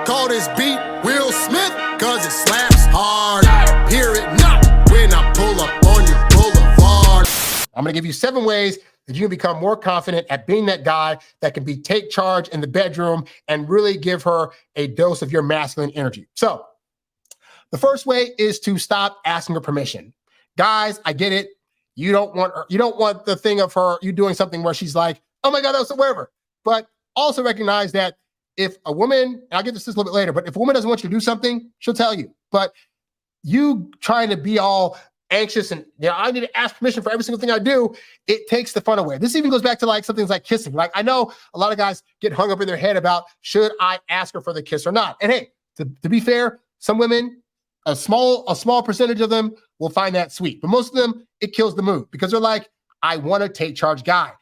call this beat Will Smith, cause it slaps hard. Hear it not when I pull up on your boulevard. I'm gonna give you 7 ways that you can become more confident at being that guy that can take charge in the bedroom and really give her a dose of your masculine energy. So the first way is to stop asking her permission. Guys, I get it. You don't want the thing of her, you doing something where she's like, oh my God, that was whatever. But also recognize that if a woman, and I'll get to this a little bit later, but if a woman doesn't want you to do something, she'll tell you. But you trying to be all anxious and I need to ask permission for every single thing I do, it takes the fun away. This even goes back to like something like kissing. Like I know a lot of guys get hung up in their head about should I ask her for the kiss or not? And hey, to be fair, some women, a small percentage of them will find that sweet, but most of them, it kills the mood because they're like, I want to take charge guy.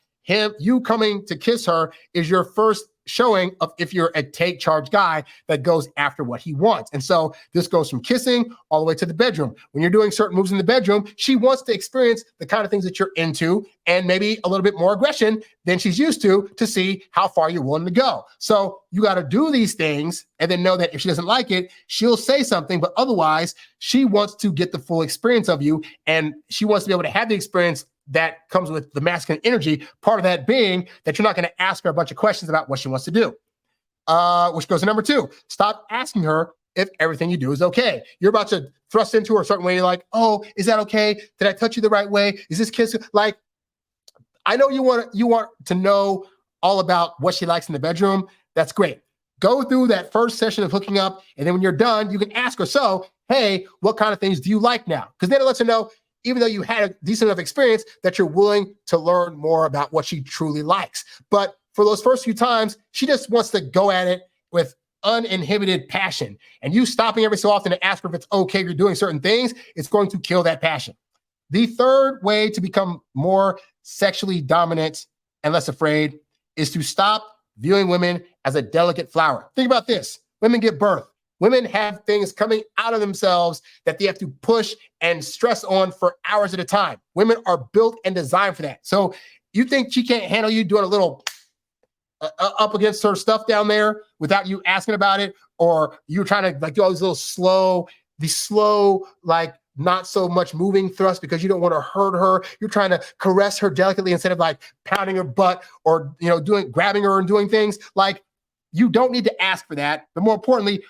You coming to kiss her is your first showing of if you're a take charge guy that goes after what he wants. And so this goes from kissing all the way to the bedroom. When you're doing certain moves in the bedroom, she wants to experience the kind of things that you're into and maybe a little bit more aggression than she's used to see how far you're willing to go. So you got to do these things and then know that if she doesn't like it, she'll say something, but otherwise she wants to get the full experience of you and she wants to be able to have the experience that comes with the masculine energy, part of that being that you're not going to ask her a bunch of questions about what she wants to do. Which goes to number 2. Stop asking her if everything you do is okay. You're about to thrust into her a certain way. You're like, oh, is that okay? Did I touch you the right way? Is this kiss? Like, I know you want to know all about what she likes in the bedroom. That's great. Go through that first session of hooking up. And then when you're done, you can ask her, so, hey, what kind of things do you like now? Because then it lets her know, even though you had a decent enough experience, that you're willing to learn more about what she truly likes. But for those first few times, she just wants to go at it with uninhibited passion. And you stopping every so often to ask her if it's okay you're doing certain things, it's going to kill that passion. The third way to become more sexually dominant and less afraid is to stop viewing women as a delicate flower. Think about this. Women give birth. Women have things coming out of themselves that they have to push and stress on for hours at a time. Women are built and designed for that. So you think she can't handle you doing a little up against her stuff down there without you asking about it? Or you're trying to like do all these little slow, like not so much moving thrust because you don't want to hurt her. You're trying to caress her delicately instead of like pounding her butt or, grabbing her and doing things. Like you don't need to ask for that. But more importantly,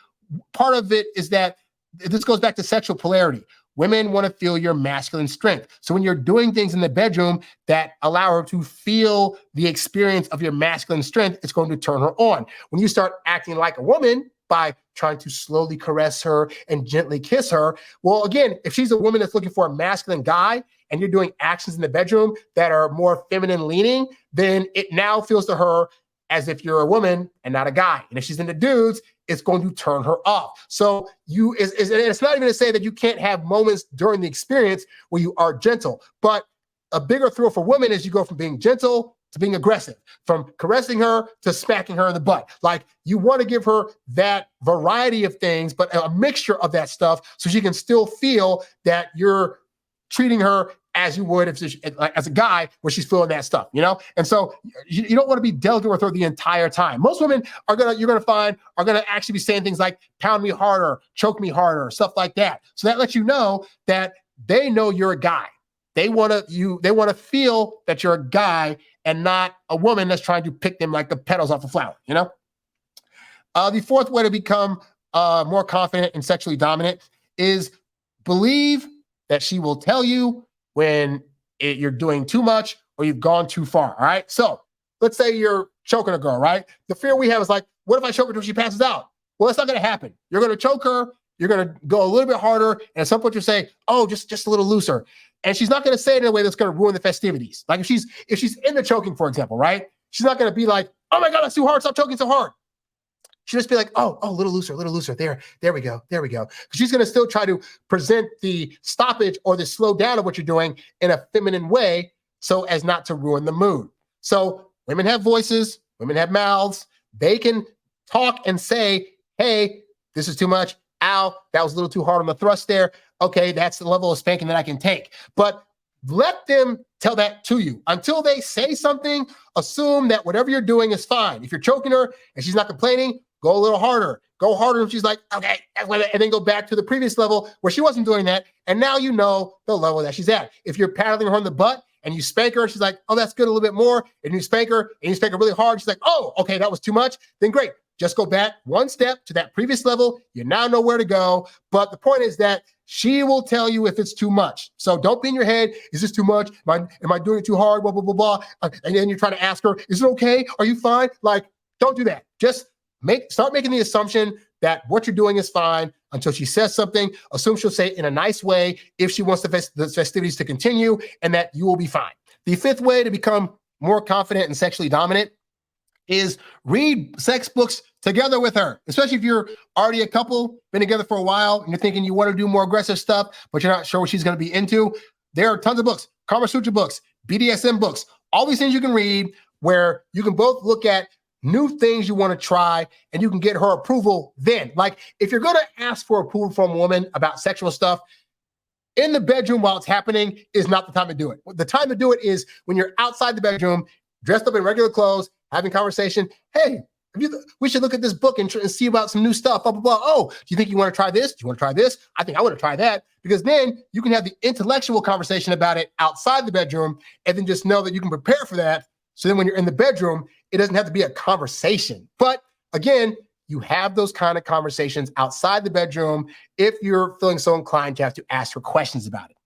part of it is that this goes back to sexual polarity. Women want to feel your masculine strength. So when you're doing things in the bedroom that allow her to feel the experience of your masculine strength, it's going to turn her on. When you start acting like a woman by trying to slowly caress her and gently kiss her, well, again, if she's a woman that's looking for a masculine guy and you're doing actions in the bedroom that are more feminine leaning, then it now feels to her as if you're a woman and not a guy. And if she's into dudes, it's going to turn her off. So it's not even to say that you can't have moments during the experience where you are gentle, but a bigger thrill for women is you go from being gentle to being aggressive, from caressing her to smacking her in the butt. Like you want to give her that variety of things, but a mixture of that stuff so she can still feel that you're treating her as you would as a guy where she's feeling that stuff, And so you don't want to be delicate with her the entire time. Most women you're going to find are going to actually be saying things like pound me harder, choke me harder, stuff like that. So that lets you know that they know you're a guy. They want to feel that you're a guy and not a woman that's trying to pick them like the petals off a flower, The fourth way to become more confident and sexually dominant is believe that she will tell you when you're doing too much or you've gone too far, all right? So let's say you're choking a girl, right? The fear we have is like, what if I choke her until she passes out? Well, that's not going to happen. You're going to choke her. You're going to go a little bit harder. And at some point you say, oh, just a little looser. And she's not going to say it in a way that's going to ruin the festivities. Like if she's in the choking, for example, right? She's not going to be like, oh my God, that's too hard. Stop choking so hard. She'll just be like, oh, a little looser. There we go. Because she's going to still try to present the stoppage or the slow down of what you're doing in a feminine way so as not to ruin the mood. So women have voices, women have mouths. They can talk and say, hey, this is too much. Ow, that was a little too hard on the thrust there. Okay, that's the level of spanking that I can take. But let them tell that to you. Until they say something, assume that whatever you're doing is fine. If you're choking her and she's not complaining, go a little harder, go harder. And she's like, okay, and then go back to the previous level where she wasn't doing that. And now you know the level that she's at. If you're paddling her on the butt and you spank her, she's like, oh, that's good, a little bit more. And you spank her really hard. She's like, oh, okay, that was too much. Then great. Just go back one step to that previous level. You now know where to go. But the point is that she will tell you if it's too much. So don't be in your head, is this too much? Am I doing it too hard? Blah, blah, blah, blah. And then you're trying to ask her, is it okay? Are you fine? Like, don't do that. Just start making the assumption that what you're doing is fine until she says something. Assume she'll say it in a nice way if she wants the festivities to continue, and that you will be fine. The fifth way to become more confident and sexually dominant is read sex books together with her, especially if you're already a couple, been together for a while, and you're thinking you want to do more aggressive stuff, but you're not sure what she's going to be into. There are tons of books, Kama Sutra books, BDSM books, all these things you can read where you can both look at new things you want to try and you can get her approval then. Like, if you're going to ask for approval from a woman about sexual stuff, in the bedroom while it's happening is not the time to do it. The time to do it is when you're outside the bedroom, dressed up in regular clothes, having conversation. Hey, we should look at this book and see about some new stuff, blah, blah, blah. Oh, do you think you want to try this? Do you want to try this? I think I want to try that. Because then you can have the intellectual conversation about it outside the bedroom and then just know that you can prepare for that. So then when you're in the bedroom, it doesn't have to be a conversation. But again, you have those kind of conversations outside the bedroom if you're feeling so inclined to have to ask her questions about it.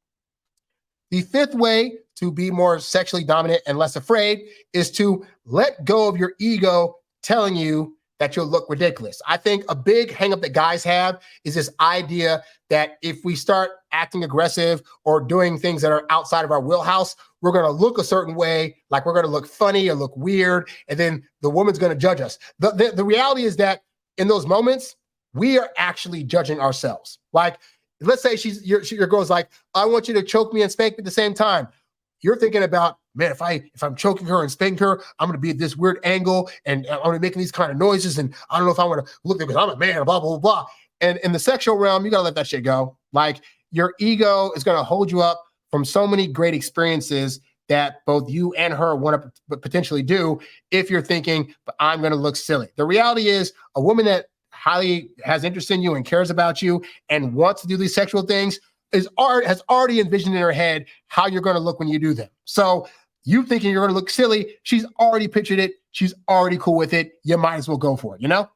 The fifth way to be more sexually dominant and less afraid is to let go of your ego telling you that you'll look ridiculous. I think a big hang up that guys have is this idea that if we start acting aggressive or doing things that are outside of our wheelhouse, we're going to look a certain way, like we're going to look funny or look weird, and then the woman's going to judge us. The reality is that in those moments, we are actually judging ourselves. Like, let's say your girl's like, I want you to choke me and spank me at the same time. You're thinking about, man, if I'm choking her and spanking her, I'm going to be at this weird angle and I'm going to be making these kind of noises. And I don't know if I want to look there because I'm a man, blah, blah, blah, blah. And in the sexual realm, you got to let that shit go. Like, your ego is going to hold you up from so many great experiences that both you and her want to potentially do if you're thinking, but I'm going to look silly. The reality is a woman that highly has interest in you and cares about you and wants to do these sexual things has already envisioned in her head how you're going to look when you do them. So you thinking you're going to look silly, she's already pictured it. She's already cool with it. You might as well go for it, you know?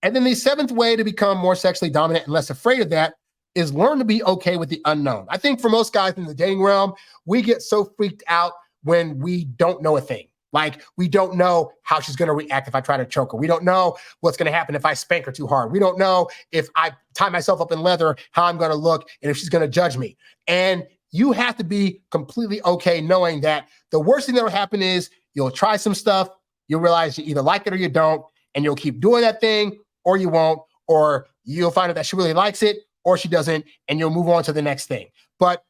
And then the seventh way to become more sexually dominant and less afraid of that is learn to be okay with the unknown. I think for most guys in the dating realm, we get so freaked out when we don't know a thing. Like, we don't know how she's going to react if I try to choke her. We don't know what's going to happen if I spank her too hard. We don't know if I tie myself up in leather, how I'm going to look, and if she's going to judge me. And you have to be completely okay knowing that the worst thing that will happen is you'll try some stuff, you'll realize you either like it or you don't, and you'll keep doing that thing, or you won't, or you'll find out that she really likes it, or she doesn't, and you'll move on to the next thing. But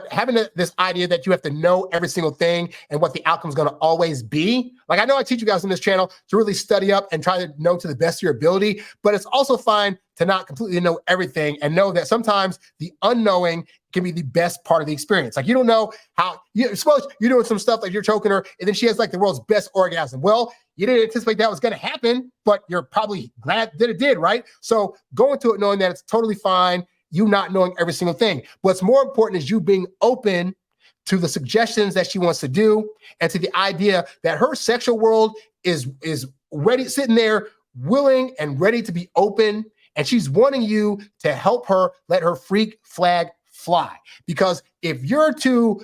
having this idea that you have to know every single thing and what the outcome is going to always be. Like, I know I teach you guys on this channel to really study up and try to know to the best of your ability, but it's also fine to not completely know everything and know that sometimes the unknowing can be the best part of the experience. Like, you don't know how, suppose you're doing some stuff like you're choking her and then she has like the world's best orgasm. Well, you didn't anticipate that was going to happen, but you're probably glad that it did, right? So go into it knowing that it's totally fine, you not knowing every single thing. What's more important is you being open to the suggestions that she wants to do and to the idea that her sexual world is ready, sitting there, willing and ready to be open. And she's wanting you to help her let her freak flag fly. Because if you're too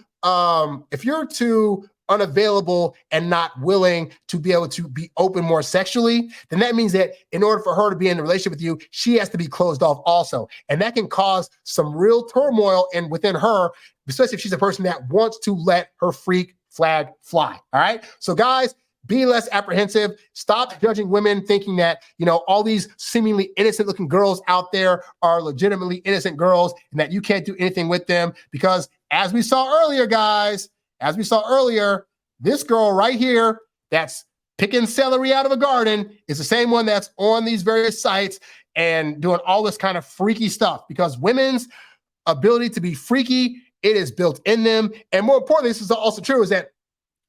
unavailable and not willing to be able to be open more sexually, then that means that in order for her to be in a relationship with you, she has to be closed off also. And that can cause some real turmoil within her, especially if she's a person that wants to let her freak flag fly. All right. So guys, be less apprehensive. Stop judging women thinking that, all these seemingly innocent looking girls out there are legitimately innocent girls and that you can't do anything with them. Because as we saw earlier, guys, this girl right here that's picking celery out of a garden is the same one that's on these various sites and doing all this kind of freaky stuff, because women's ability to be freaky, it is built in them. And more importantly, this is also true, is that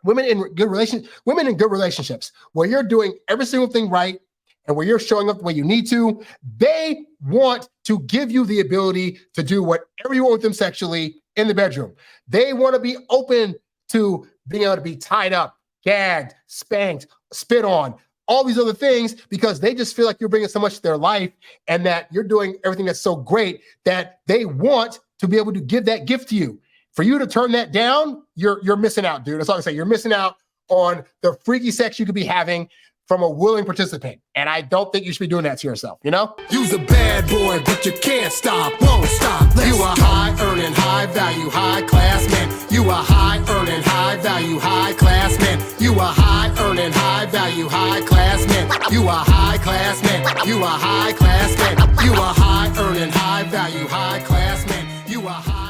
women in good relationships where you're doing every single thing right, and where you're showing up the way you need to, they want to give you the ability to do whatever you want with them sexually in the bedroom. They want to be open to being able to be tied up, gagged, spanked, spit on, all these other things, because they just feel like you're bringing so much to their life and that you're doing everything that's so great that they want to be able to give that gift to you. For you to turn that down, you're missing out, dude. That's all I say. You're missing out on the freaky sex you could be having from a willing participant. And I don't think you should be doing that to yourself, you know? You's a bad boy, but you can't stop, won't stop. You a high-earning, high-value, high-class man. You a high-earning, high-value, high-class man. You a high-earning, high-value, high-class man. You a high-class man. You a high-class man. You a high-earning, high-value, high-class man. You a high